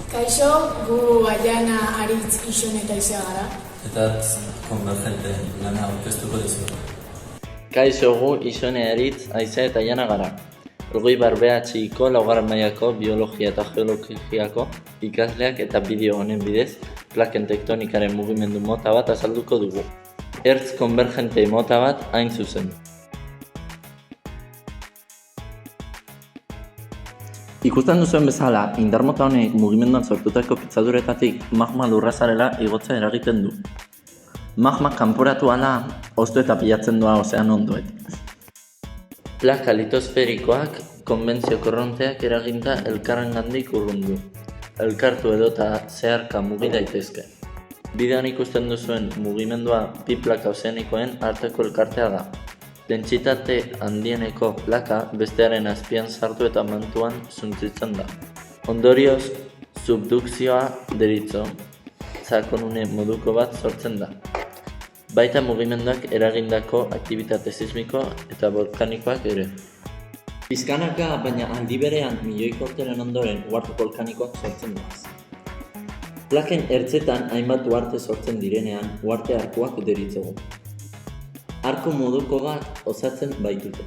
Kaixo, gu Aiana, Aritz, Ixon eta Izea gara. Eta konvergente lana aurkeztuko dizugu. Kaixo, gu Ixone, Aritz, Aizea eta Aiana gara. Elgoi BH-iko laugarren mailako biologia eta geologiako ikasleak eta bideo honen bidez plaken tektonikaren mugimendu mota bat azalduko dugu. Ertz konvergente mota bat hain zuzen. Ikusten duzuen bezala, indar mota honek mugimenduan sortutako pitzaduretatik magma lurrazarela igotzea eragiten du. Magma kanporatu ahala, hoztu eta pilatzen doa ozean ondoetik. Plaka litosferikoak konbentzio korronteak eraginta elkarrengandik urrundu. Elkartu edota zeharka mugi daitezke. Bidean ikusten duzuen mugimendua bi plaka ozeanikoen arteko elkartea da. Dentsitate handieneko plaka bestearen azpian sartu eta mantuan suntsitzen da. Ondorioz, subdukzioa deritzo, sakonune moduko bat sortzen da. Baita mugimenduak eragindako aktibitate sismiko eta volkanikoak ere. Pizkanaka, baina aldi berean milioiko urteren ondoren uharte volkanikoak sortzen daz. Plaken ertzetan hainbat uharte sortzen direnean uharte arkuak deritzogu. Arku moduko bat osatzen baitute.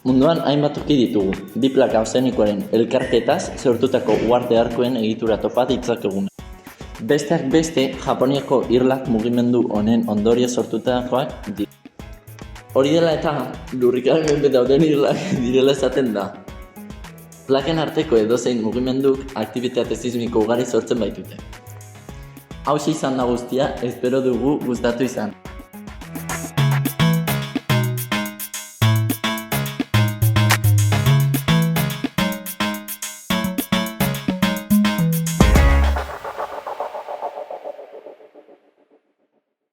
Munduan hainbat toki ditugu, bi plaka ozeanikoaren elkarketaz sortutako uharte arkuen egitura topa ditzakeguna. Besteak beste, Japoniako irlak mugimendu honen ondorio sortutakoak dira. Hori dela eta lurrikaren menpe dauden irlak direla esaten da. Plaken arteko edozein mugimenduk aktibitate sismiko ugari sortzen baitute. Hauxe izan da guztia, espero dugu gustatu izan.